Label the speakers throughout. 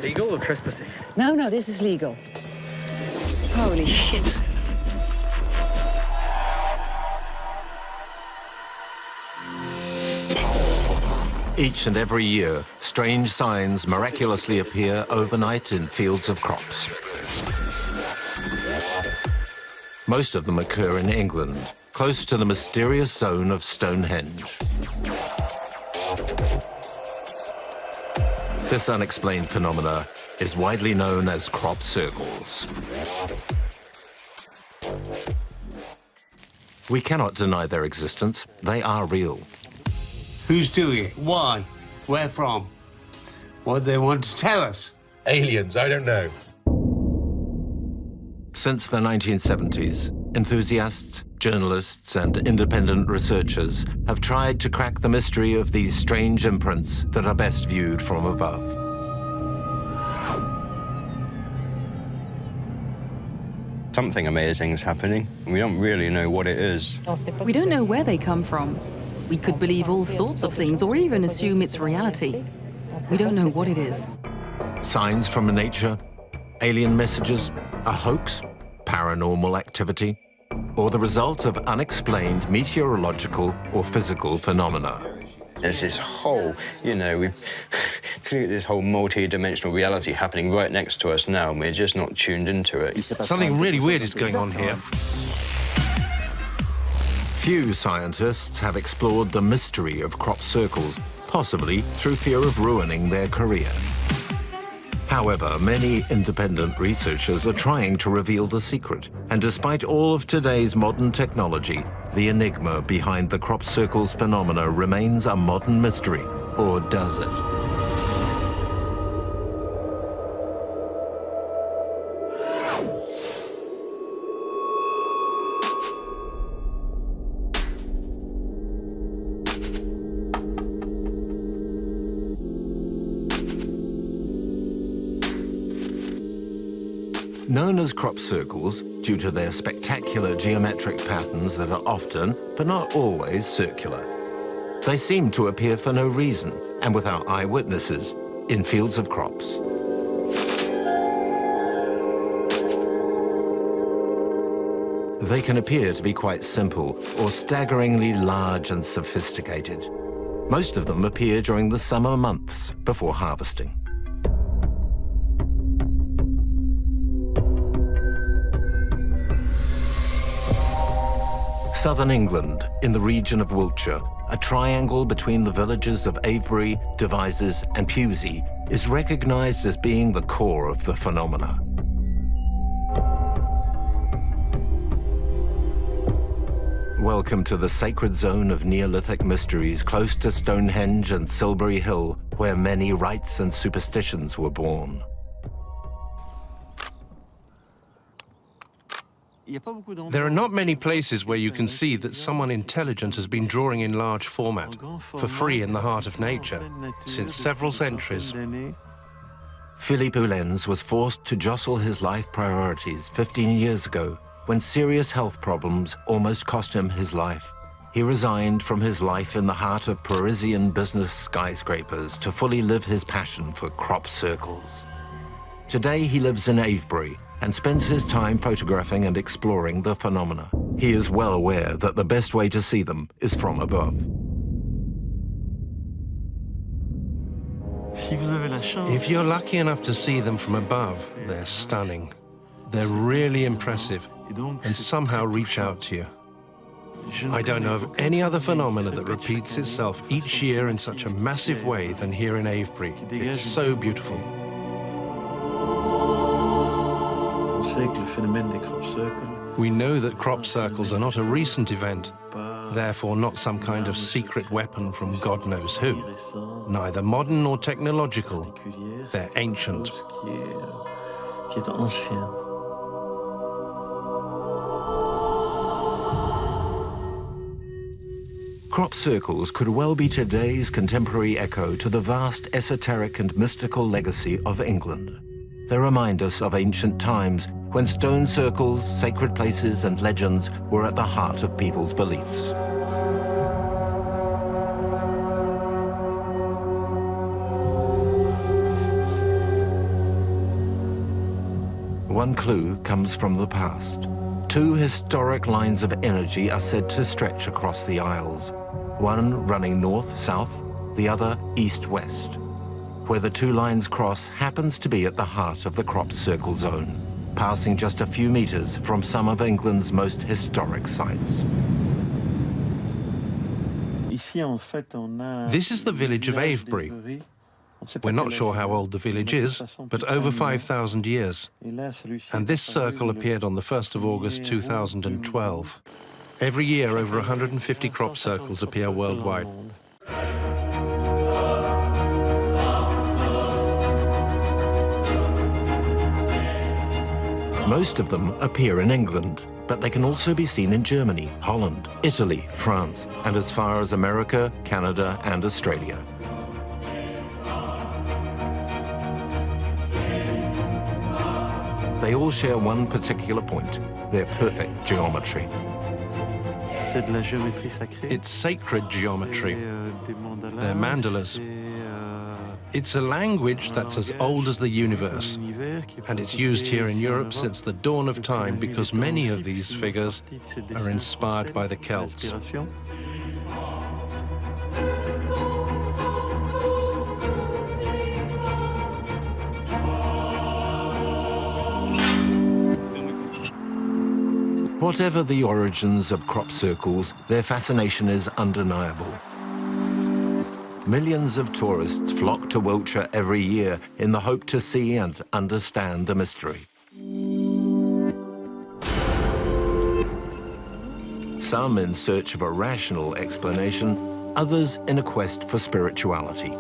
Speaker 1: Legal or trespassing?
Speaker 2: No, this is legal. Holy shit.
Speaker 3: Each and every year, strange signs miraculously appear overnight in fields of crops. Most of them occur in England, close to the mysterious zone of Stonehenge. This unexplained phenomena is widely known as crop circles. We cannot deny their existence. They are real.
Speaker 4: Who's doing it? Why? Where from? What do they want to tell us?
Speaker 5: Aliens, I don't know.
Speaker 3: Since the 1970s, enthusiasts, journalists, and independent researchers have tried to crack the mystery of these strange imprints that are best viewed from above.
Speaker 6: Something amazing is happening. We don't really know what it is.
Speaker 7: We don't know where they come from. We could believe all sorts of things or even assume it's reality. We don't know what it is.
Speaker 3: Signs from nature, alien messages, a hoax, paranormal activity, or the result of unexplained meteorological or physical phenomena.
Speaker 6: There's this whole, we've created this whole multi-dimensional reality happening right next to us now, and we're just not tuned into it.
Speaker 8: Something really weird is going on here.
Speaker 3: Few scientists have explored the mystery of crop circles, possibly through fear of ruining their career. However, many independent researchers are trying to reveal the secret, and despite all of today's modern technology, the enigma behind the crop circles phenomena remains a modern mystery. Or does it? Known as crop circles, due to their spectacular geometric patterns that are often, but not always, circular. They seem to appear for no reason, and without eyewitnesses, in fields of crops. They can appear to be quite simple, or staggeringly large and sophisticated. Most of them appear during the summer months before harvesting. Southern England, in the region of Wiltshire, a triangle between the villages of Avebury, Devizes, and Pewsey, is recognized as being the core of the phenomena. Welcome to the sacred zone of Neolithic mysteries close to Stonehenge and Silbury Hill, where many rites and superstitions were born.
Speaker 8: There are not many places where you can see that someone intelligent has been drawing in large format for free in the heart of nature since several centuries.
Speaker 3: Philippe Ullens was forced to jostle his life priorities 15 years ago when serious health problems almost cost him his life. He resigned from his life in the heart of Parisian business skyscrapers to fully live his passion for crop circles. Today he lives in Avebury and spends his time photographing and exploring the phenomena. He is well aware that the best way to see them is from above.
Speaker 8: If you're lucky enough to see them from above, they're stunning. They're really impressive and somehow reach out to you. I don't know of any other phenomena that repeats itself each year in such a massive way than here in Avebury. It's so beautiful. We know that crop circles are not a recent event, therefore not some kind of secret weapon from God knows who. Neither modern nor technological. They're ancient.
Speaker 3: Crop circles could well be today's contemporary echo to the vast esoteric and mystical legacy of England. They remind us of ancient times when stone circles, sacred places, and legends were at the heart of people's beliefs. one clue comes from the past. Two historic lines of energy are said to stretch across the Isles, one running north-south, the other east-west. Where the two lines cross happens to be at the heart of the crop circle zone, passing just a few meters from some of England's most historic sites.
Speaker 8: This is the village of Avebury. We're not sure how old the village is, but over 5,000 years. And this circle appeared on the 1st of August 2012. Every year, over 150 crop circles appear worldwide.
Speaker 3: Most of them appear in England, but they can also be seen in Germany, Holland, Italy, France, and as far as America, Canada, and Australia. They all share one particular point, their perfect geometry.
Speaker 8: It's sacred geometry. They're mandalas. It's a language that's as old as the universe, and it's used here in Europe since the dawn of time because many of these figures are inspired by the Celts.
Speaker 3: Whatever the origins of crop circles, their fascination is undeniable. Millions of tourists flock to Wiltshire every year in the hope to see and understand the mystery. Some in search of a rational explanation, others in a quest for spirituality.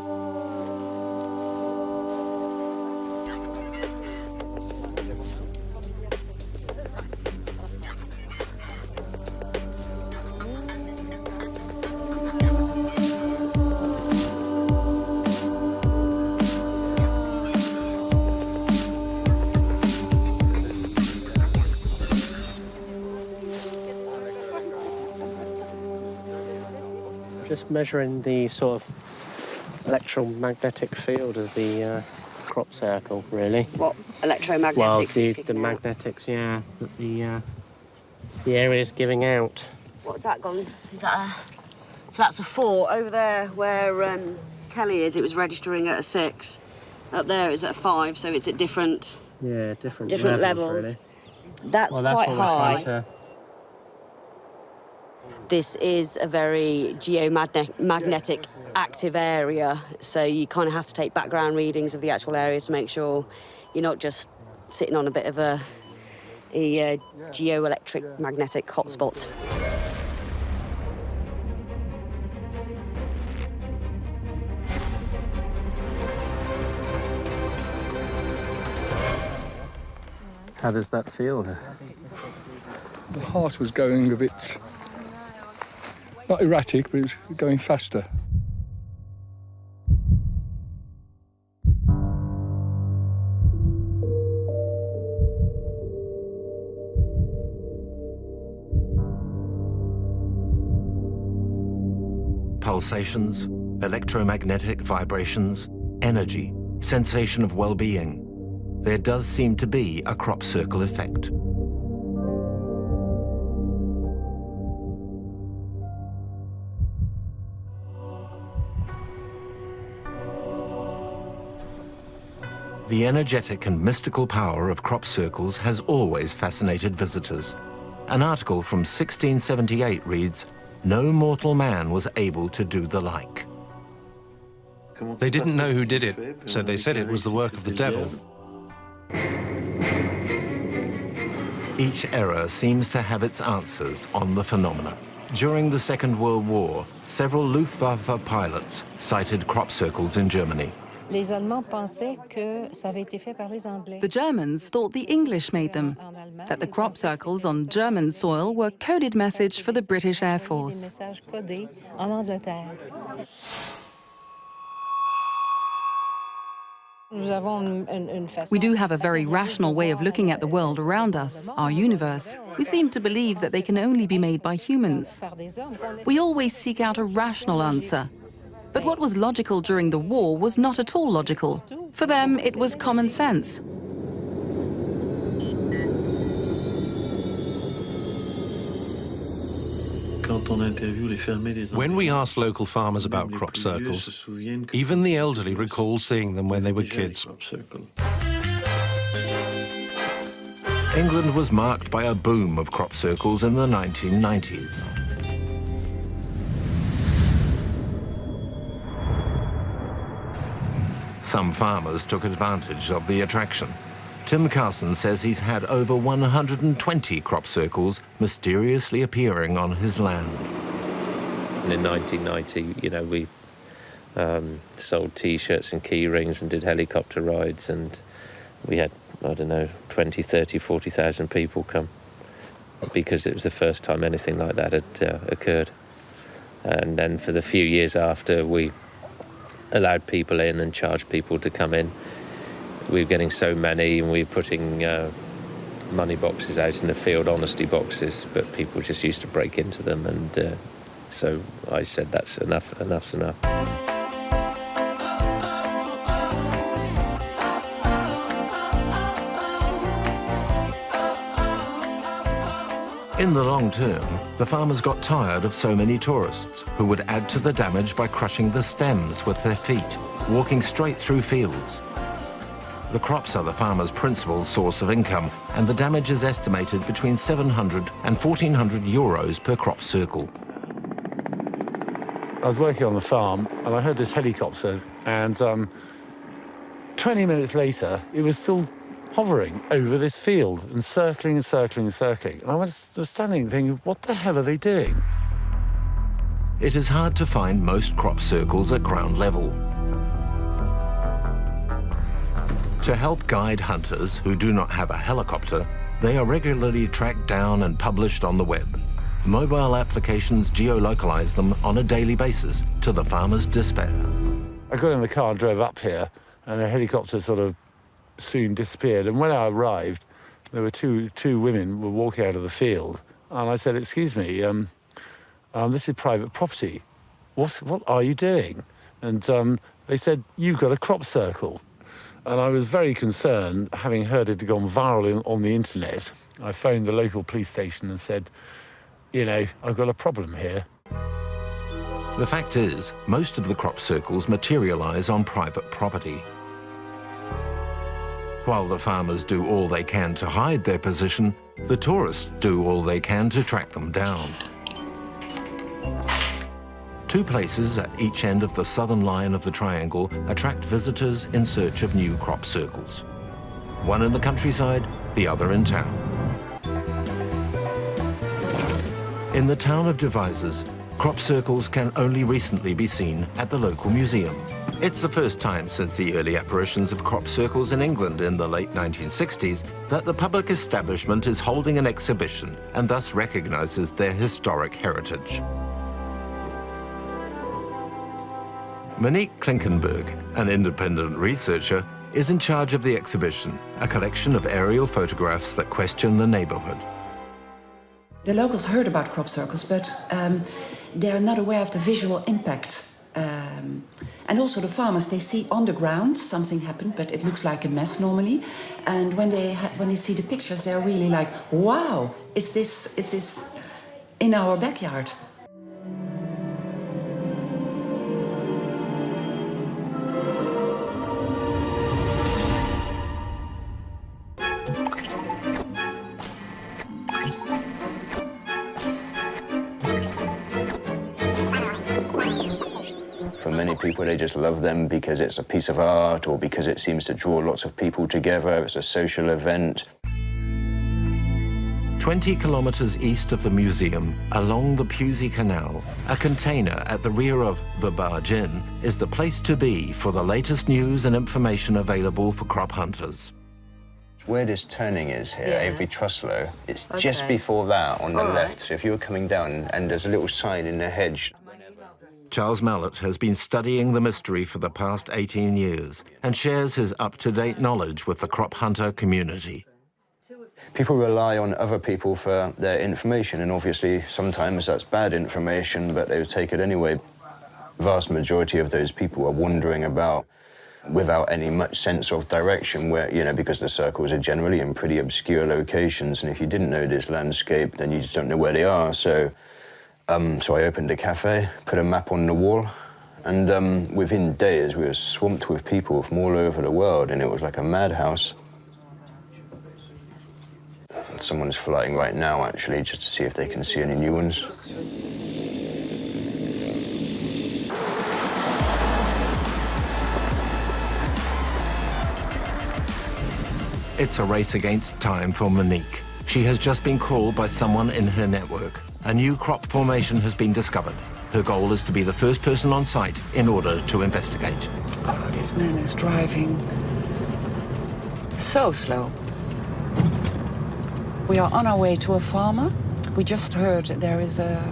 Speaker 1: Just measuring the sort of electromagnetic field of the crop circle, really.
Speaker 2: What, electromagnetics?
Speaker 1: Well,
Speaker 2: it's
Speaker 1: the
Speaker 2: picking out?
Speaker 1: magnetics, yeah, that the area is giving out.
Speaker 2: What's that gone? Is that a... So that's a 4. Over there where Kelly is, it was registering at a 6. Up there it's at a 5, so it's at different...
Speaker 1: Yeah, different
Speaker 2: levels.
Speaker 1: Really.
Speaker 2: That's
Speaker 1: Well,
Speaker 2: quite
Speaker 1: what we're
Speaker 2: high.
Speaker 1: trying to...
Speaker 2: This is a very geomagnetic active area, so you kind of have to take background readings of the actual area to make sure you're not just sitting on a bit of a geoelectric magnetic hotspot.
Speaker 1: How does that feel?
Speaker 5: The heart was going a bit, not erratic, but it was going faster.
Speaker 3: Pulsations, electromagnetic vibrations, energy, sensation of well-being. There does seem to be a crop circle effect. The energetic and mystical power of crop circles has always fascinated visitors. An article from 1678 reads, "No mortal man was able to do the like."
Speaker 8: They didn't know who did it, so they said it was the work of the devil.
Speaker 3: Each era seems to have its answers on the phenomena. During the Second World War, several Luftwaffe pilots sighted crop circles in Germany.
Speaker 7: The Germans thought the English made them, that the crop circles on German soil were coded message for the British Air Force. We do have a very rational way of looking at the world around us, our universe. We seem to believe that they can only be made by humans. We always seek out a rational answer. But what was logical during the war was not at all logical. For them, it was common sense.
Speaker 8: When we asked local farmers about crop circles, even the elderly recall seeing them when they were kids.
Speaker 3: England was marked by a boom of crop circles in the 1990s. Some farmers took advantage of the attraction. Tim Carson says he's had over 120 crop circles mysteriously appearing on his land.
Speaker 9: In 1990, you know, we sold T-shirts and key rings and did helicopter rides, and we had, I don't know, 20, 30, 40,000 people come because it was the first time anything like that had occurred. And then for the few years after, we allowed people in and charged people to come in. We were getting so many, and we were putting money boxes out in the field, honesty boxes, but people just used to break into them, and so I said, that's enough, enough's enough.
Speaker 3: In the long term, the farmers got tired of so many tourists who would add to the damage by crushing the stems with their feet, walking straight through fields. The crops are the farmers' principal source of income, and the damage is estimated between 700 and 1,400 euros per crop circle.
Speaker 5: I was working on the farm and I heard this helicopter, and 20 minutes later it was still hovering over this field and circling and circling and circling. And I was standing thinking, what the hell are they doing?
Speaker 3: It is hard to find most crop circles at ground level. To help guide hunters who do not have a helicopter, they are regularly tracked down and published on the web. Mobile applications geolocalize them on a daily basis, to the farmer's despair.
Speaker 5: I got in the car and drove up here, and the helicopter sort of soon disappeared. And when I arrived, there were two women were walking out of the field, and I said, "Excuse me, this is private property. What are you doing?" And they said, "You've got a crop circle." And I was very concerned, having heard it had gone viral on the internet. I phoned the local police station and said, "You know, I've got a problem here."
Speaker 3: The fact is, most of the crop circles materialize on private property. While the farmers do all they can to hide their position, the tourists do all they can to track them down. Two places at each end of the southern line of the triangle attract visitors in search of new crop circles. One in the countryside, the other in town. In the town of Devizes, crop circles can only recently be seen at the local museum. It's the first time since the early apparitions of crop circles in England in the late 1960s that the public establishment is holding an exhibition and thus recognizes their historic heritage. Monique Klinkenberg, an independent researcher, is in charge of the exhibition, a collection of aerial photographs that question the neighborhood.
Speaker 10: The locals heard about crop circles, but they're not aware of the visual impact. And also the farmers, they see on the ground something happened, but it looks like a mess normally. And when they see the pictures, they're really like, wow, is this in our backyard?
Speaker 6: People, they just love them because it's a piece of art or because it seems to draw lots of people together. It's a social event.
Speaker 3: 20 kilometers east of the museum, along the Pusey Canal, a container at the rear of the Barge Inn is the place to be for the latest news and information available for crop hunters.
Speaker 6: Where this turning is here, Avery Truslow, it's
Speaker 2: Okay.
Speaker 6: just before that on the
Speaker 2: All
Speaker 6: left.
Speaker 2: right.
Speaker 6: So if you were coming down and there's a little sign in the hedge.
Speaker 3: Charles Mallett has been studying the mystery for the past 18 years and shares his up-to-date knowledge with the crop hunter community.
Speaker 6: People rely on other people for their information, and obviously sometimes that's bad information, but they take it anyway. The vast majority of those people are wandering about without any much sense of direction, where, you know, because the circles are generally in pretty obscure locations, and if you didn't know this landscape, then you just don't know where they are. So So I opened a cafe, put a map on the wall, and within days we were swamped with people from all over the world, and it was like a madhouse. Someone's flying right now, actually, just to see if they can see any new ones.
Speaker 3: It's a race against time for Monique. She has just been called by someone in her network. A new crop formation has been discovered. Her goal is to be the first person on site in order to investigate.
Speaker 10: Oh, this man is driving so slow. We are on our way to a farmer. We just heard there is a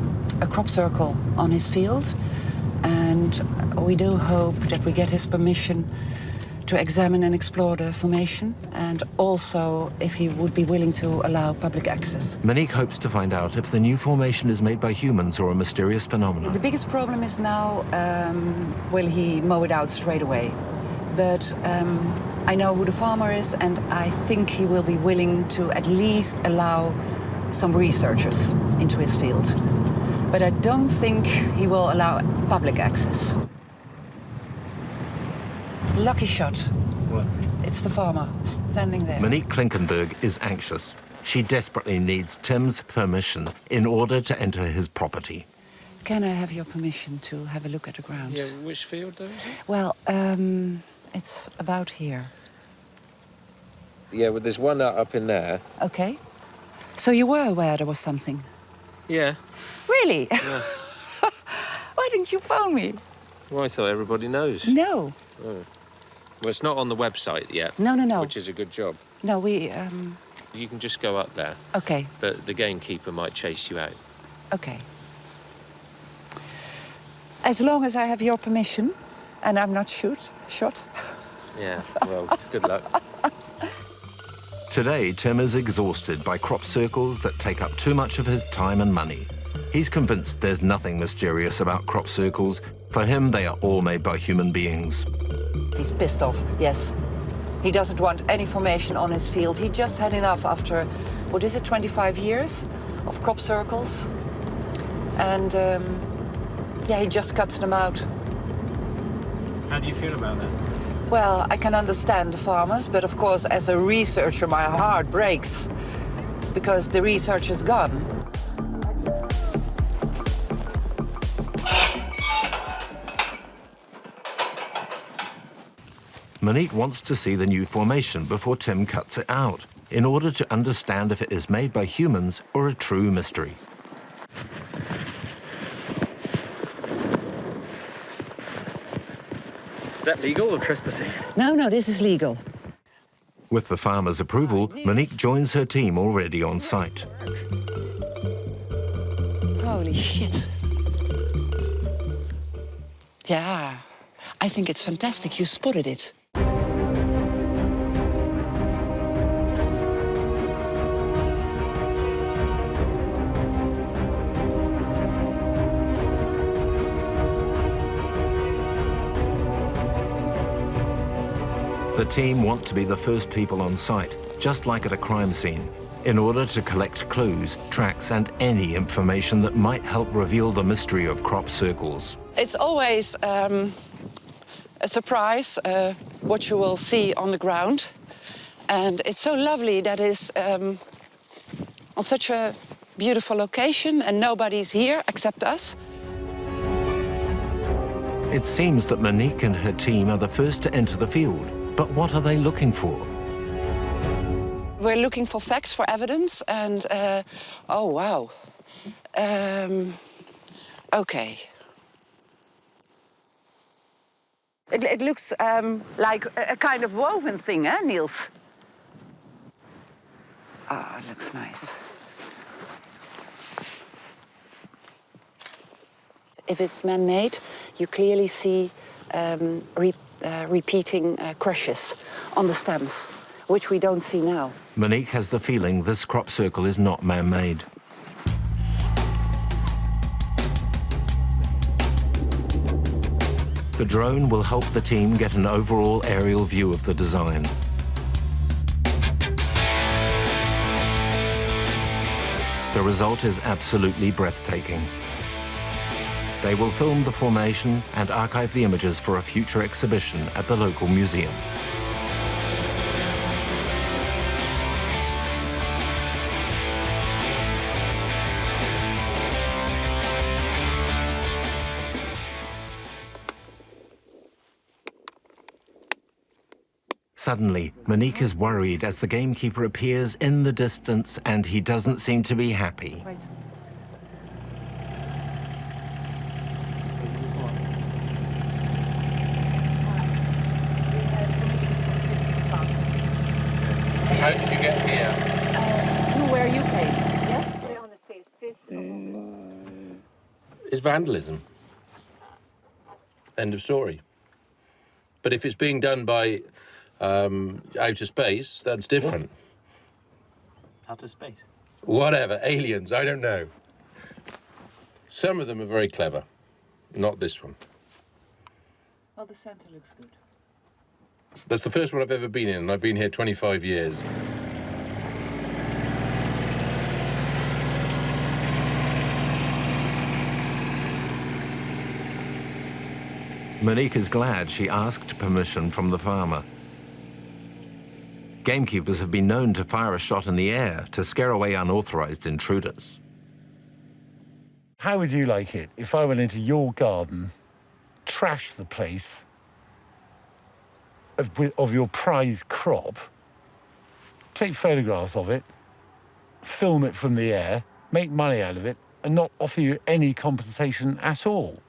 Speaker 10: crop circle on his field, and we do hope that we get his permission to examine and explore the formation, and also if he would be willing to allow public access.
Speaker 3: Monique hopes to find out if the new formation is made by humans or a mysterious phenomenon.
Speaker 10: The biggest problem is now, will he mow it out straight away? But I know who the farmer is, and I think he will be willing to at least allow some researchers into his field. But I don't think he will allow public access. Lucky shot.
Speaker 4: What?
Speaker 10: It's the farmer standing there.
Speaker 3: Monique Klinkenberg is anxious. She desperately needs Tim's permission in order to enter his property.
Speaker 10: Can I have your permission to have a look at the ground?
Speaker 9: Yeah, which field though, is it?
Speaker 10: Well, it's about here.
Speaker 9: Yeah, well, there's one up in there.
Speaker 10: Okay. So you were aware there was something?
Speaker 9: Yeah.
Speaker 10: Really?
Speaker 9: Yeah.
Speaker 10: Why didn't you phone me?
Speaker 9: Well, I thought everybody knows.
Speaker 10: No.
Speaker 9: Oh. Well, it's not on the website yet.
Speaker 10: No, no, no.
Speaker 9: Which is a good job.
Speaker 10: No, we,
Speaker 9: You can just go up there.
Speaker 10: Okay.
Speaker 9: But the gamekeeper might chase you out.
Speaker 10: Okay. As long as I have your permission and I'm not shot.
Speaker 9: Yeah, well, good luck.
Speaker 3: Today, Tim is exhausted by crop circles that take up too much of his time and money. He's convinced there's nothing mysterious about crop circles. For him, they are all made by human beings.
Speaker 10: He's pissed off, yes. He doesn't want any formation on his field. He just had enough after, 25 years of crop circles. And, yeah, he just cuts them out.
Speaker 4: How do you feel about that?
Speaker 10: Well, I can understand the farmers, but of course, as a researcher, my heart breaks because the research is gone.
Speaker 3: Monique wants to see the new formation before Tim cuts it out, in order to understand if it is made by humans or a true mystery.
Speaker 1: Is that legal or trespassing?
Speaker 10: No, this is legal.
Speaker 3: With the farmer's approval, Monique joins her team already on site.
Speaker 10: Holy shit. Yeah, I think it's fantastic you spotted it.
Speaker 3: The team want to be the first people on site, just like at a crime scene, in order to collect clues, tracks, and any information that might help reveal the mystery of crop circles.
Speaker 10: It's always a surprise what you will see on the ground. And it's so lovely that it's on such a beautiful location and nobody's here except us.
Speaker 3: It seems that Monique and her team are the first to enter the field. But what are they looking for?
Speaker 10: We're looking for facts, for evidence, and oh wow. Okay. It looks like a kind of woven thing, eh, Niels? Ah, it looks nice. If it's man-made, you clearly see repeating crushes on the stems, which we don't see now.
Speaker 3: Monique has the feeling this crop circle is not man-made. The drone will help the team get an overall aerial view of the design. The result is absolutely breathtaking. They will film the formation and archive the images for a future exhibition at the local museum. Suddenly, Monique is worried as the gamekeeper appears in the distance and he doesn't seem to be happy.
Speaker 9: How did you get here?
Speaker 10: Through where you came, yes?
Speaker 9: It's vandalism. End of story. But if it's being done by outer space, that's different.
Speaker 1: Outer space?
Speaker 9: Whatever, aliens, I don't know. Some of them are very clever, not this one.
Speaker 10: Well, the centre looks good.
Speaker 9: That's the first one I've ever been in, and I've been here 25 years.
Speaker 3: Monique is glad she asked permission from the farmer. Gamekeepers have been known to fire a shot in the air to scare away unauthorized intruders.
Speaker 5: How would you like it if I went into your garden, trashed the place of your prized crop, take photographs of it, film it from the air, make money out of it, and not offer you any compensation at all?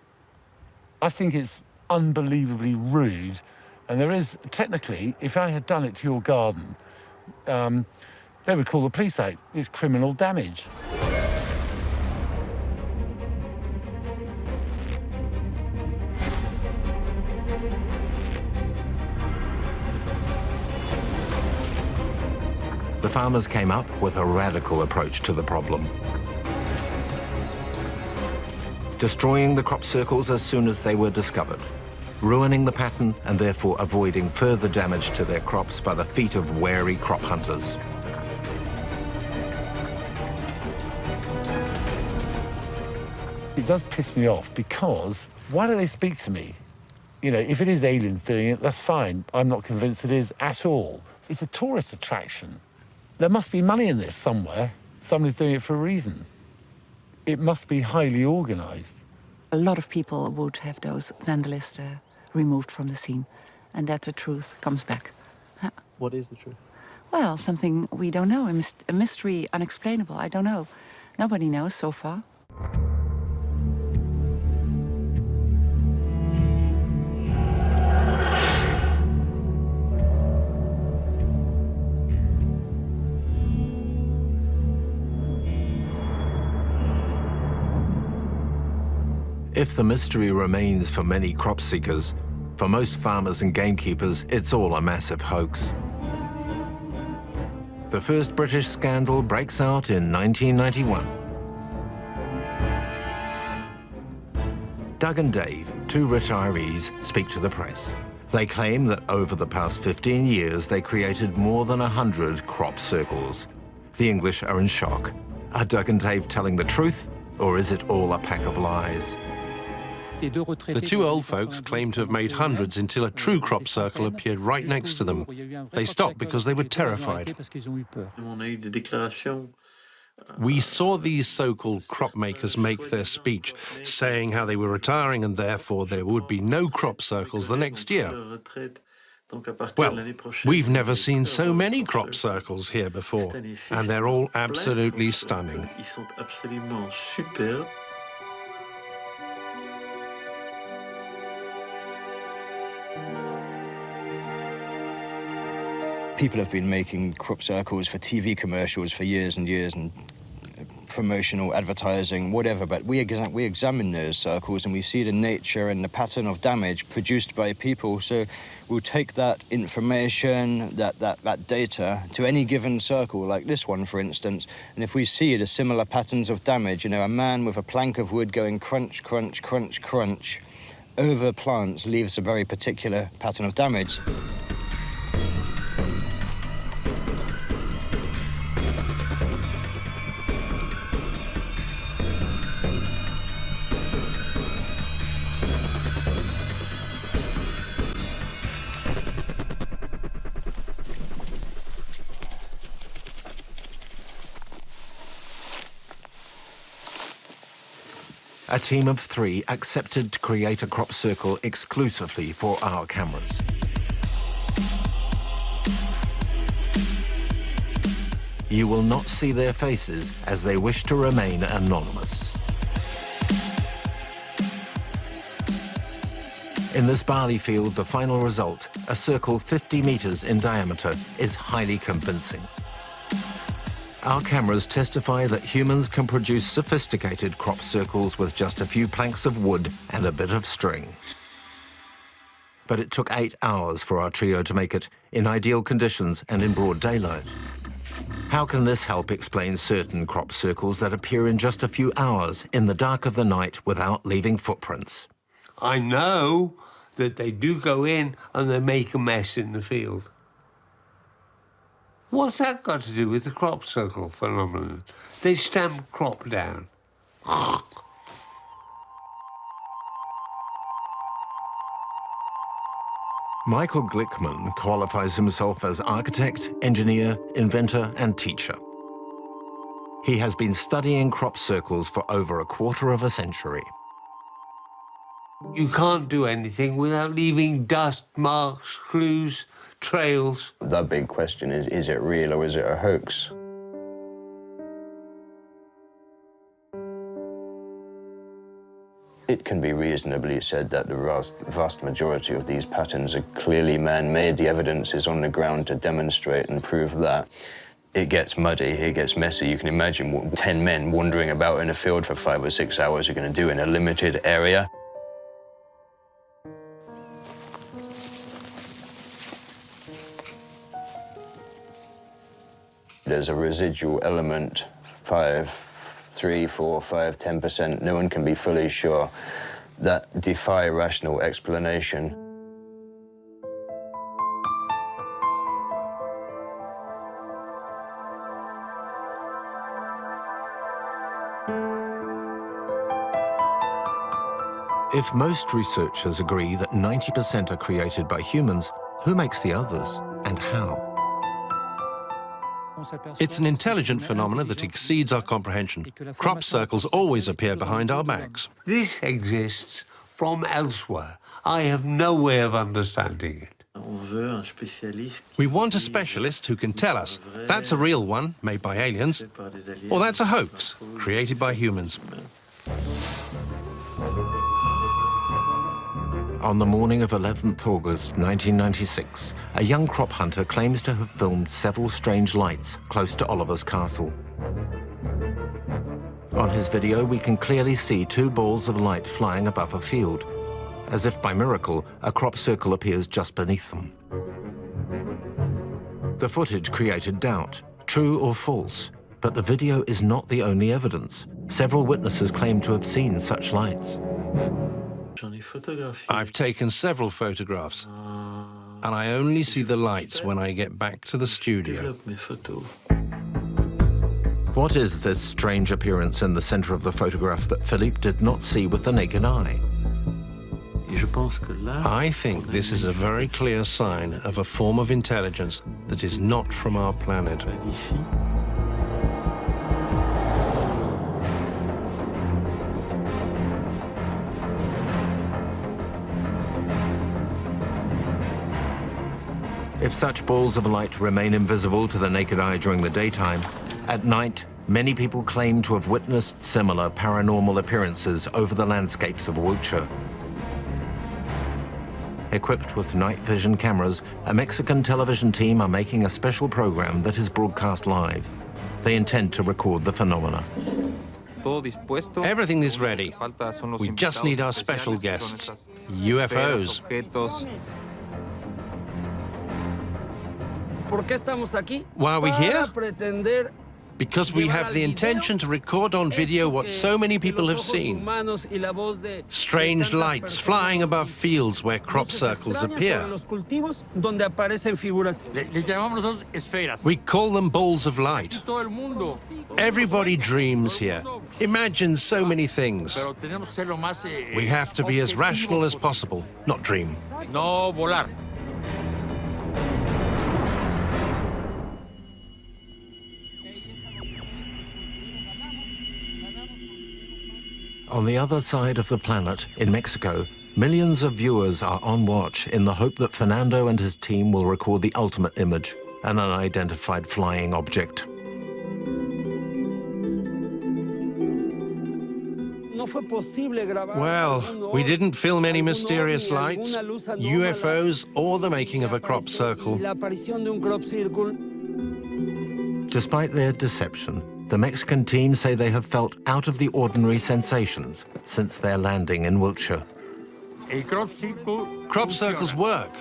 Speaker 5: I think it's unbelievably rude. And there is, technically, if I had done it to your garden, they would call the police out. It's criminal damage.
Speaker 3: The farmers came up with a radical approach to the problem. Destroying the crop circles as soon as they were discovered, ruining the pattern and therefore avoiding further damage to their crops by the feet of wary crop hunters.
Speaker 5: It does piss me off because why do they speak to me? You know, if it is aliens doing it, that's fine. I'm not convinced it is at all. It's a tourist attraction. There must be money in this somewhere. Somebody's doing it for a reason. It must be highly organised.
Speaker 10: A lot of people would have those vandalists removed from the scene, and that the truth comes back.
Speaker 1: What is the truth?
Speaker 10: Well, something we don't know, a mystery, unexplainable, I don't know. Nobody knows so far.
Speaker 3: If the mystery remains for many crop seekers, for most farmers and gamekeepers, it's all a massive hoax. The first British scandal breaks out in 1991. Doug and Dave, two retirees, speak to the press. They claim that over the past 15 years, they created more than 100 crop circles. The English are in shock. Are Doug and Dave telling the truth, or is it all a pack of lies?
Speaker 8: The two old folks claimed to have made hundreds until a true crop circle appeared right next to them. They stopped because they were terrified. We saw these so-called crop makers make their speech, saying how they were retiring and therefore there would be no crop circles the next year. Well, we've never seen so many crop circles here before, and they're all absolutely stunning.
Speaker 6: People have been making crop circles for TV commercials for years and years, and promotional advertising, whatever, but we examine those circles and we see the nature and the pattern of damage produced by people. So we'll take that information, that data, to any given circle, like this one, for instance, and if we see the similar patterns of damage, you know, a man with a plank of wood going crunch, crunch, crunch, crunch, over plants leaves a very particular pattern of damage.
Speaker 3: a team of 3 accepted to create a crop circle exclusively for our cameras. You will not see their faces as they wish to remain anonymous. In this barley field, the final result, a circle 50 meters in diameter, is highly convincing. Our cameras testify that humans can produce sophisticated crop circles with just a few planks of wood and a bit of string. But it took 8 hours for our trio to make it in ideal conditions and in broad daylight. How can this help explain certain crop circles that appear in just a few hours in the dark of the night without leaving footprints?
Speaker 4: I know that they do go in and they make a mess in the field. What's that got to do with the crop circle phenomenon? They stamp crop down.
Speaker 3: Michael Glickman qualifies himself as architect, engineer, inventor, and teacher. He has been studying crop circles for over a quarter of a century.
Speaker 4: You can't do anything without leaving dust, marks, clues, trails.
Speaker 6: The big question is it real or is it a hoax? It can be reasonably said that the vast majority of these patterns are clearly man-made. The evidence is on the ground to demonstrate and prove that. It gets muddy, it gets messy. You can imagine what 10 men wandering about in a field for 5 or 6 hours are going to do in a limited area. There's a residual element, 3, 4, 5, 10%, no one can be fully sure, that defy rational explanation.
Speaker 3: If most researchers agree that 90% are created by humans, who makes the others and how?
Speaker 8: It's an intelligent phenomenon that exceeds our comprehension. Crop circles always appear behind our backs.
Speaker 4: This exists from elsewhere. I have no way of understanding it.
Speaker 8: We want a specialist who can tell us that's a real one, made by aliens, or that's a hoax, created by humans.
Speaker 3: On the morning of 11th August 1996, a young crop hunter claims to have filmed several strange lights close to Oliver's castle. On his video, we can clearly see 2 balls of light flying above a field. As if by miracle, a crop circle appears just beneath them. The footage created doubt, true or false, but the video is not the only evidence. Several witnesses claim to have seen such lights.
Speaker 8: I've taken several photographs, and I only see the lights when I get back to the studio.
Speaker 3: What is this strange appearance in the center of the photograph that Philippe did not see with the naked eye?
Speaker 8: I think this is a very clear sign of a form of intelligence that is not from our planet.
Speaker 3: If such balls of light remain invisible to the naked eye during the daytime, at night, many people claim to have witnessed similar paranormal appearances over the landscapes of Wiltshire. Equipped with night vision cameras, a Mexican television team are making a special program that is broadcast live. They intend to record the phenomena.
Speaker 8: Everything is ready. We just need our special guests, UFOs. Why are we here? Because we have the intention to record on video what so many people have seen. Strange lights flying above fields where crop circles appear. We call them balls of light. Everybody dreams here, imagines so many things. We have to be as rational as possible, not dream.
Speaker 3: On the other side of the planet, in Mexico, millions of viewers are on watch in the hope that Fernando and his team will record the ultimate image, an unidentified flying object.
Speaker 8: Well, we didn't film any mysterious lights, UFOs, or the making of a crop circle.
Speaker 3: Despite their deception, the Mexican team say they have felt out-of-the-ordinary sensations since their landing in Wiltshire.
Speaker 8: Crop circles work.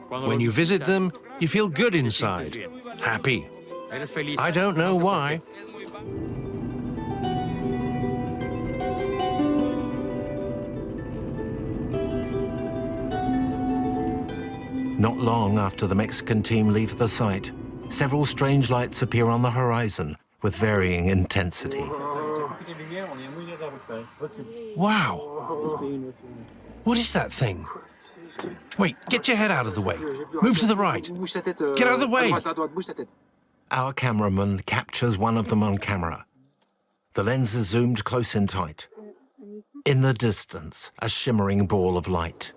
Speaker 8: When you visit them, you feel good inside, happy. I don't know why.
Speaker 3: Not long after the Mexican team leave the site, several strange lights appear on the horizon with varying intensity.
Speaker 8: Wow. What is that thing? Wait, get your head out of the way. Move to the right. Get out of the way.
Speaker 3: Our cameraman captures one of them on camera. The lens is zoomed close in tight. In the distance, a shimmering ball of light.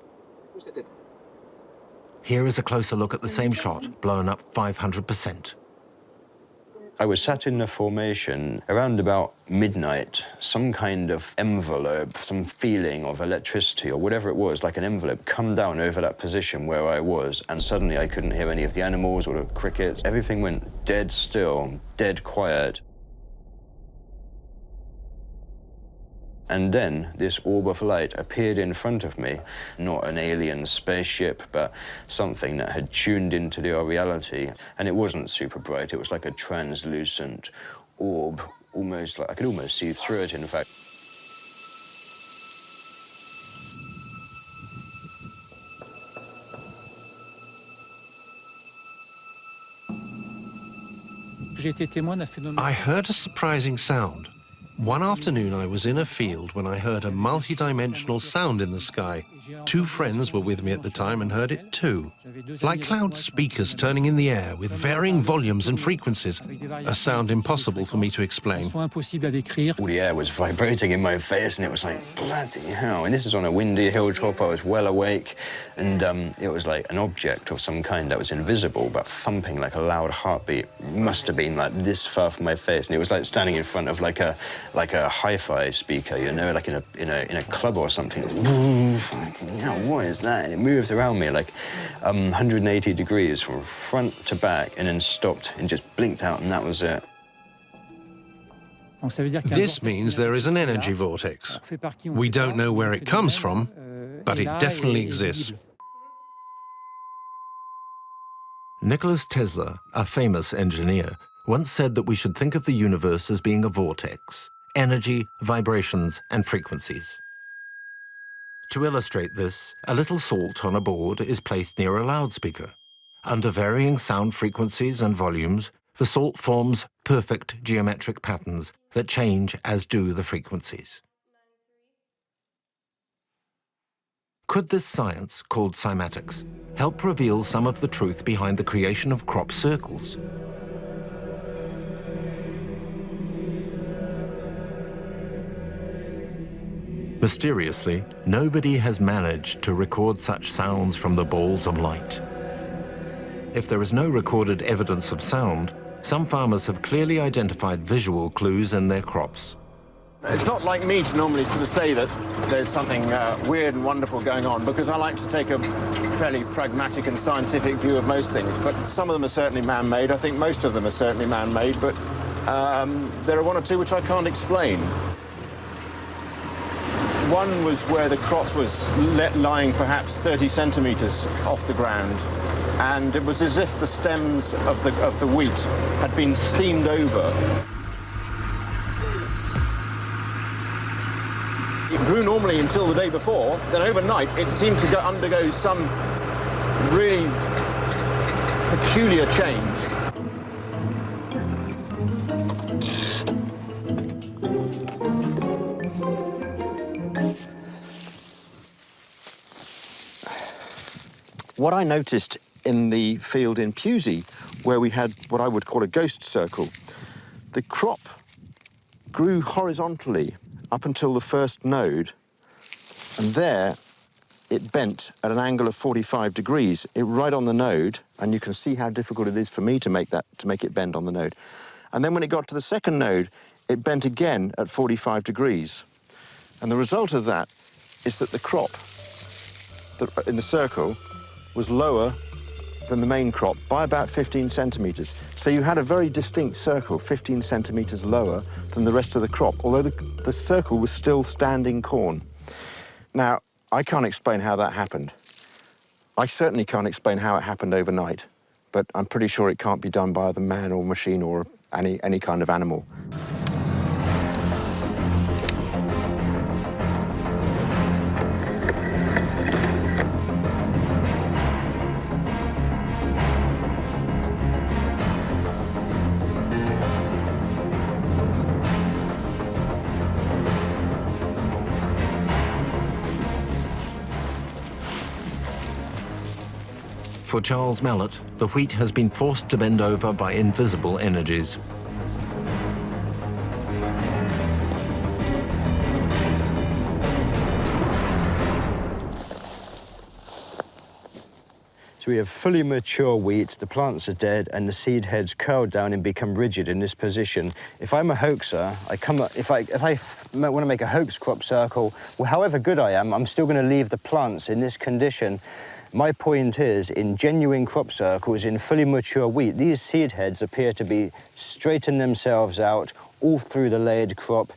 Speaker 3: Here is a closer look at the same shot, blown up 500%.
Speaker 6: I was sat in the formation around about midnight. Some kind of envelope, some feeling of electricity or whatever it was, like an envelope, come down over that position where I was, and suddenly I couldn't hear any of the animals or the crickets. Everything went dead still, dead quiet. And then this orb of light appeared in front of me. Not an alien spaceship, but something that had tuned into the reality. And it wasn't super bright. It was like a translucent orb, almost like I could almost see through it, in fact.
Speaker 8: I heard a surprising sound. One afternoon, I was in a field when I heard a multi-dimensional sound in the sky. Two friends were with me at the time and heard it too. Like cloud speakers turning in the air with varying volumes and frequencies. A sound impossible for me to explain.
Speaker 6: All the air was vibrating in my face, and it was like, bloody hell. And this is on a windy hilltop. I was well awake, and it was like an object of some kind that was invisible, but thumping like a loud heartbeat. Must have been like this far from my face, and it was like standing in front of like a hi-fi speaker, you know, like in a club or something. Yeah, what is that? And it moved around me like 180 degrees from front to back, and then stopped and just blinked out, and that was it.
Speaker 8: This means there is an energy vortex. We don't know where it comes from, but it definitely exists.
Speaker 3: Nikola Tesla, a famous engineer, once said that we should think of the universe as being a vortex, energy, vibrations, and frequencies. To illustrate this, a little salt on a board is placed near a loudspeaker. Under varying sound frequencies and volumes, the salt forms perfect geometric patterns that change as do the frequencies. Could this science, called cymatics, help reveal some of the truth behind the creation of crop circles? Mysteriously, nobody has managed to record such sounds from the balls of light. If there is no recorded evidence of sound, some farmers have clearly identified visual clues in their crops.
Speaker 11: It's not like me to normally sort of say that there's something weird and wonderful going on, because I like to take a fairly pragmatic and scientific view of most things. But some of them are certainly man-made. I think most of them are certainly man-made, but there are one or two which I can't explain. One was where the crop was lying perhaps 30 centimetres off the ground, and it was as if the stems of the wheat had been steamed over. It grew normally until the day before, then overnight it seemed to undergo some really peculiar change. What I noticed in the field in Pewsey, where we had what I would call a ghost circle, the crop grew horizontally up until the first node, and there it bent at an angle of 45 degrees, right on the node, and you can see how difficult it is for me to make it bend on the node. And then when it got to the second node, it bent again at 45 degrees. And the result of that is that the crop in the circle was lower than the main crop by about 15 centimetres. So you had a very distinct circle, 15 centimetres lower than the rest of the crop, although the circle was still standing corn. Now, I can't explain how that happened. I certainly can't explain how it happened overnight, but I'm pretty sure it can't be done by either man or machine or any kind of animal.
Speaker 3: For Charles Mallet, the wheat has been forced to bend over by invisible energies.
Speaker 6: So we have fully mature wheat, the plants are dead, and the seed heads curl down and become rigid in this position. If I'm a hoaxer, if I want to make a hoax crop circle, well, however good I am, I'm still going to leave the plants in this condition. My point is, in genuine crop circles, in fully mature wheat, these seed heads appear to be straighten themselves out all through the layered crop,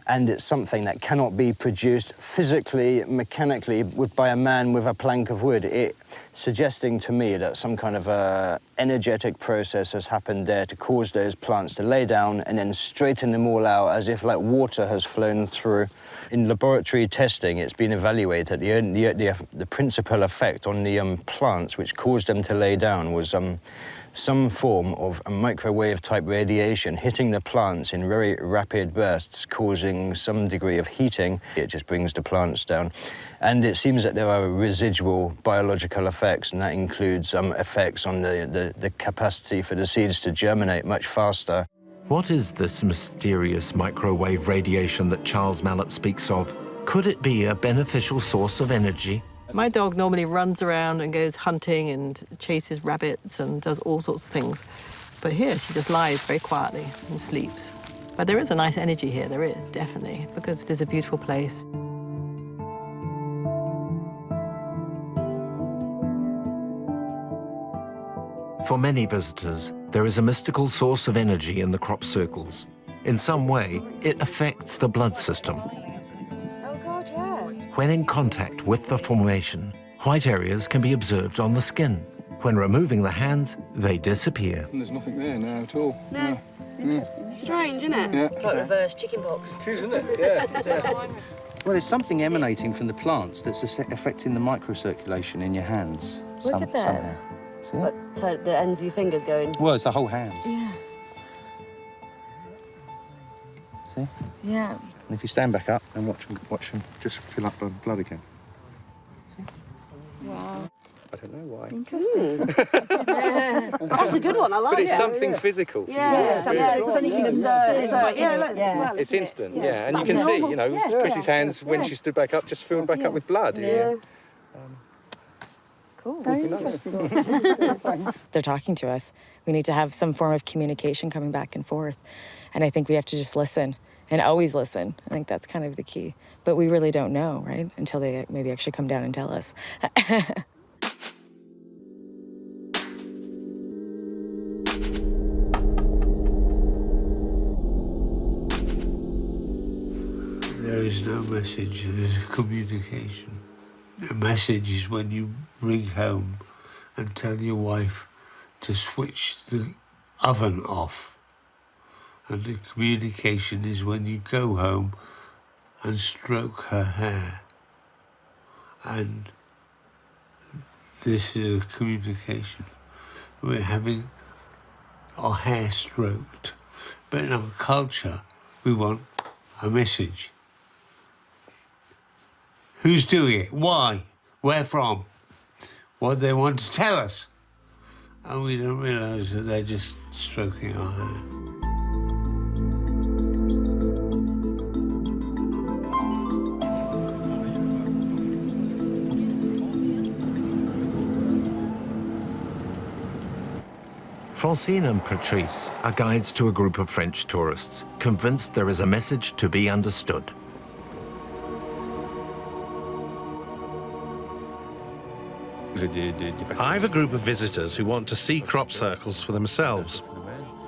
Speaker 6: and it's something that cannot be produced physically, mechanically, by a man with a plank of wood. It suggesting to me that some kind of energetic process has happened there to cause those plants to lay down and then straighten them all out as if like water has flown through. In laboratory testing, it's been evaluated the principal effect on the plants which caused them to lay down was some form of a microwave-type radiation hitting the plants in very rapid bursts, causing some degree of heating. It just brings the plants down. And it seems that there are residual biological effects, and that includes effects on the capacity for the seeds to germinate much faster.
Speaker 3: What is this mysterious microwave radiation that Charles Mallet speaks of? Could it be a beneficial source of energy?
Speaker 12: My dog normally runs around and goes hunting and chases rabbits and does all sorts of things. But here she just lies very quietly and sleeps. But there is a nice energy here, there is, definitely, because it is a beautiful place.
Speaker 3: For many visitors, there is a mystical source of energy in the crop circles. In some way, it affects the blood system.
Speaker 2: Oh, God, yeah.
Speaker 3: When in contact with the formation, white areas can be observed on the skin. When removing the hands, they disappear.
Speaker 13: And there's nothing there now at all.
Speaker 2: No.
Speaker 13: Yeah.
Speaker 2: Strange, isn't it?
Speaker 13: Yeah.
Speaker 2: It's like reverse chickenpox.
Speaker 13: It is, isn't it? Yeah.
Speaker 14: Well, there's something emanating from the plants that's affecting the microcirculation in your hands.
Speaker 2: Look at that.
Speaker 14: Somehow. See it?
Speaker 2: What, the ends of your fingers going?
Speaker 14: Well, it's the whole hand.
Speaker 2: Yeah.
Speaker 14: See?
Speaker 2: Yeah.
Speaker 14: And if you stand back up and watch them just fill up with blood again. See?
Speaker 2: Wow.
Speaker 14: I don't know why.
Speaker 2: Interesting. That's a good one, I like it.
Speaker 14: But it's something physical.
Speaker 2: Yeah, it's something you can observe.
Speaker 14: It's instant, yeah. And you can see, you know, Chrissy's hands, when she stood back up, just filled back up with blood.
Speaker 2: Yeah.
Speaker 15: Cool. Very interesting. They're talking to us. We need to have some form of communication coming back and forth. And I think we have to just listen and always listen. I think that's kind of the key. But we really don't know, right? Until they maybe actually come down and tell us.
Speaker 4: There is no message, there is a communication. A message is when you ring home and tell your wife to switch the oven off. And the communication is when you go home and stroke her hair. And this is a communication. We're having our hair stroked. But in our culture, we want a message. Who's doing it? Why? Where from? What they want to tell us. And we don't realise that they're just stroking our hair.
Speaker 3: Francine and Patrice are guides to a group of French tourists, convinced there is a message to be understood.
Speaker 8: I have a group of visitors who want to see crop circles for themselves.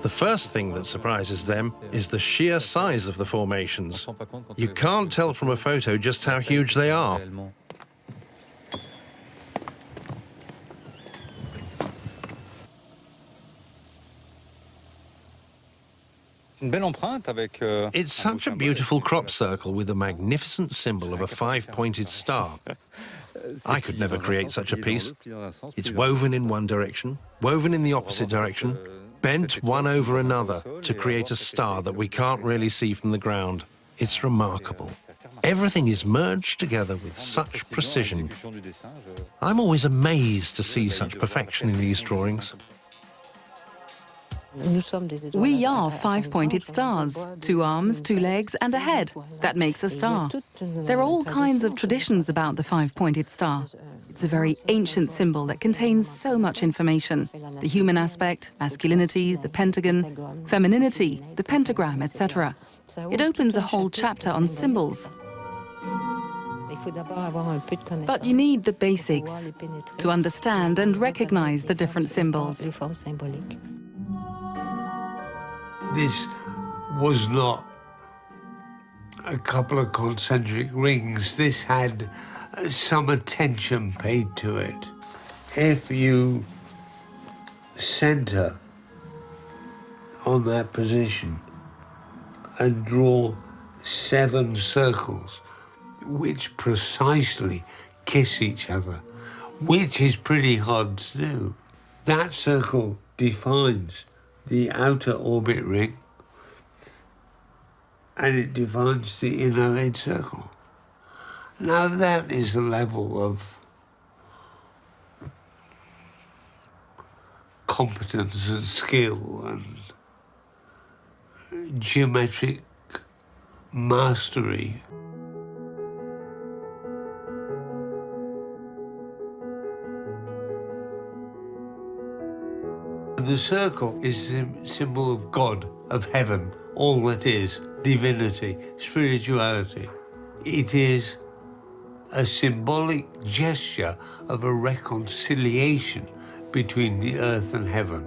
Speaker 8: The first thing that surprises them is the sheer size of the formations. You can't tell from a photo just how huge they are. It's such a beautiful crop circle with a magnificent symbol of a five-pointed star. I could never create such a piece. It's woven in one direction, woven in the opposite direction, bent one over another to create a star that we can't really see from the ground. It's remarkable. Everything is merged together with such precision. I'm always amazed to see such perfection in these drawings.
Speaker 7: We are five-pointed stars, 2 arms, 2 legs and a head. That makes a star. There are all kinds of traditions about the five-pointed star. It's a very ancient symbol that contains so much information. The human aspect, masculinity, the pentagon, femininity, the pentagram, etc. It opens a whole chapter on symbols. But you need the basics to understand and recognize the different symbols.
Speaker 4: This was not a couple of concentric rings. This had some attention paid to it. If you center on that position and draw 7 circles which precisely kiss each other, which is pretty hard to do, that circle defines the outer orbit ring, and it defines the inner laid circle. Now that is a level of competence and skill and geometric mastery. The circle is the symbol of God, of heaven, all that is, divinity, spirituality. It is a symbolic gesture of a reconciliation between the earth and heaven.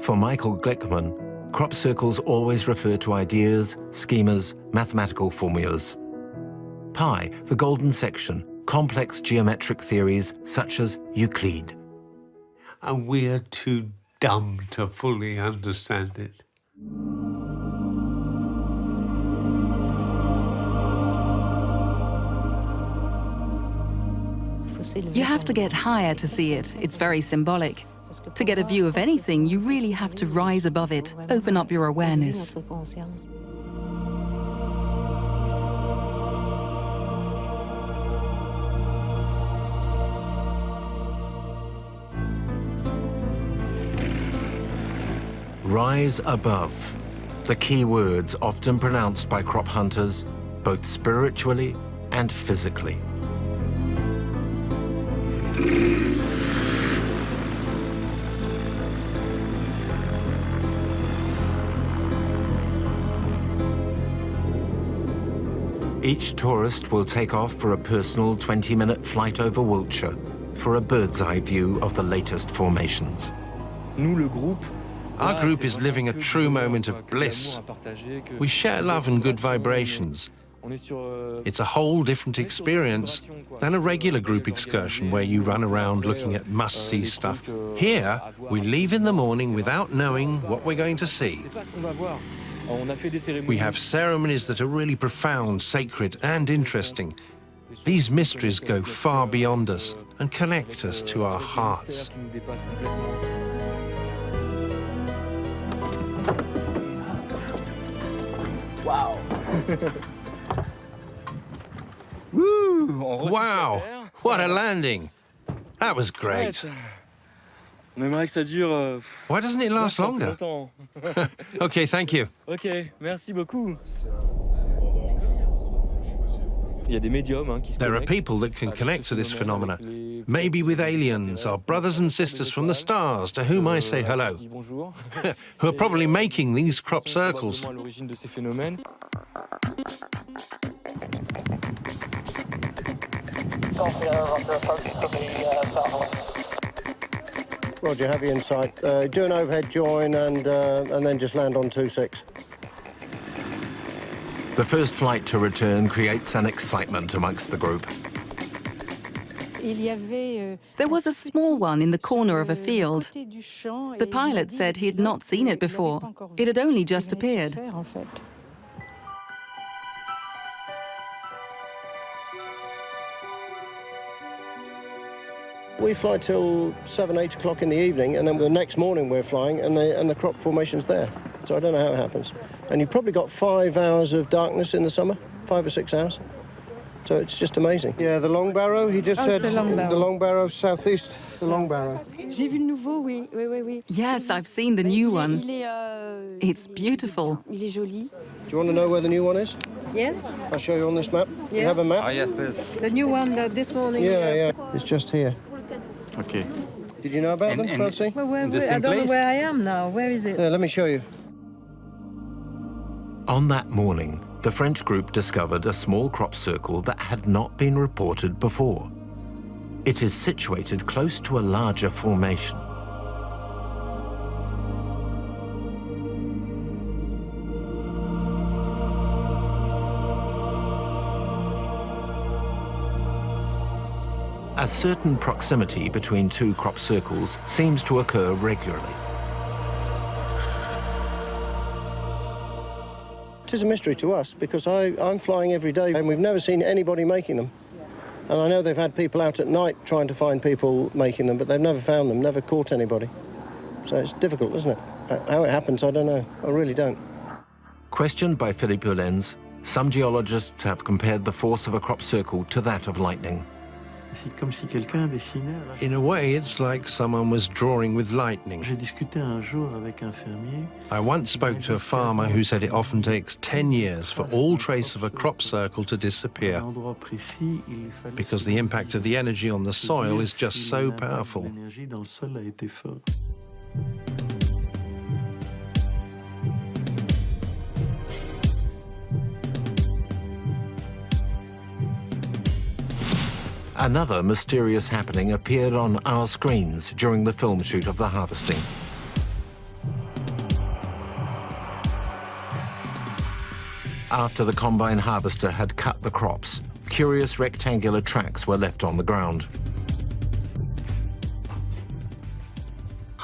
Speaker 3: For Michael Glickman, crop circles always refer to ideas, schemas, mathematical formulas. Pi, the golden section, complex geometric theories such as Euclid.
Speaker 4: And we are too dumb to fully understand it.
Speaker 7: You have to get higher to see it. It's very symbolic. To get a view of anything, you really have to rise above it, open up your awareness.
Speaker 3: Rise above. The key words often pronounced by crop hunters, both spiritually and physically. Each tourist will take off for a personal 20-minute flight over Wiltshire for a bird's-eye view of the latest formations.
Speaker 8: Our group is living a true moment of bliss. We share love and good vibrations. It's a whole different experience than a regular group excursion where you run around looking at must-see stuff. Here, we leave in the morning without knowing what we're going to see. We have ceremonies that are really profound, sacred, and interesting. These mysteries go far beyond us and connect us to our hearts.
Speaker 13: Wow.
Speaker 8: Wow! What a landing! That was great.
Speaker 13: Why
Speaker 8: doesn't it last longer? Okay, thank you.
Speaker 13: Ok, merci beaucoup.
Speaker 8: There are people that can connect to this phenomena. Maybe with aliens, our brothers and sisters from the stars, to whom I say hello, who are probably making these crop circles.
Speaker 16: Roger, have you in sight. Do an overhead join and then just land on 2-6.
Speaker 3: The first flight to return creates an excitement amongst the group.
Speaker 7: There was a small one in the corner of a field. The pilot said he had not seen it before. It had only just appeared.
Speaker 16: We fly till 7, 8 o'clock in the evening, and then the next morning we're flying, and the crop formation's there. So I don't know how it happens. And you've probably got 5 hours of darkness in the summer, 5 or 6 hours. So it's just amazing. Yeah, the Long Barrow, he just said. The Long Barrow, southeast, the Long Barrow.
Speaker 7: Yes, I've seen the new one. It's beautiful.
Speaker 16: Do you want to know where the new one is?
Speaker 12: Yes.
Speaker 16: I'll show you on this map. You have a map?
Speaker 12: Oh, yes, please. The new one this morning.
Speaker 16: Yeah. It's just here.
Speaker 14: Okay.
Speaker 16: Did you know about them, Francie?
Speaker 12: Well, I don't know where I am now. Where is it?
Speaker 16: Yeah, let me show you.
Speaker 3: On that morning, the French group discovered a small crop circle that had not been reported before. It is situated close to a larger formation. A certain proximity between two crop circles seems to occur regularly.
Speaker 16: It is a mystery to us because I'm flying every day and we've never seen anybody making them. And I know they've had people out at night trying to find people making them, but they've never found them, never caught anybody. So it's difficult, isn't it? How it happens, I don't know. I really don't.
Speaker 3: Questioned by Philippe Ullens, some geologists have compared the force of a crop circle to that of lightning.
Speaker 8: In a way, it's like someone was drawing with lightning. I once spoke to a farmer who said it often takes 10 years for all trace of a crop circle to disappear, because the impact of the energy on the soil is just so powerful.
Speaker 3: Another mysterious happening appeared on our screens during the film shoot of the harvesting. After the combine harvester had cut the crops, curious rectangular tracks were left on the ground.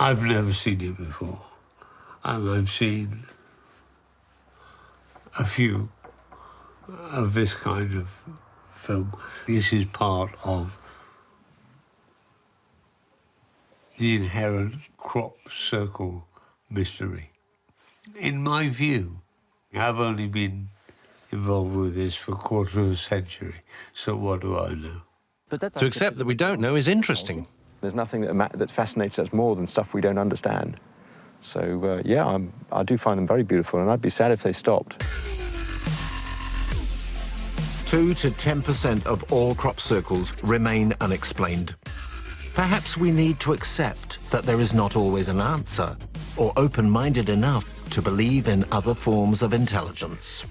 Speaker 4: I've never seen it before, and I've seen a few of this kind of film. This is part of the inherent crop circle mystery. In my view, I've only been involved with this for a quarter of a century, so what do I know?
Speaker 8: To accept that we don't know is interesting.
Speaker 14: There's nothing that fascinates us more than stuff we don't understand. So, yeah, I do find them very beautiful, and I'd be sad if they stopped.
Speaker 3: 2 to 10% of all crop circles remain unexplained. Perhaps we need to accept that there is not always an answer, or open-minded enough to believe in other forms of intelligence.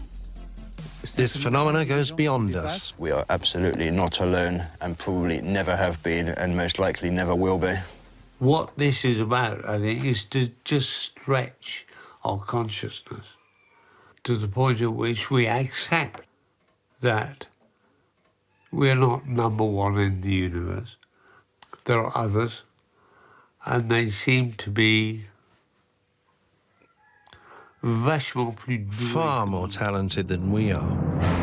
Speaker 8: This phenomena goes beyond us.
Speaker 6: We are absolutely not alone, and probably never have been, and most likely never will be.
Speaker 4: What this is about, I think, is to just stretch our consciousness to the point at which we accept that we're not number one in the universe. There are others, and they seem to be
Speaker 8: far more talented than we are.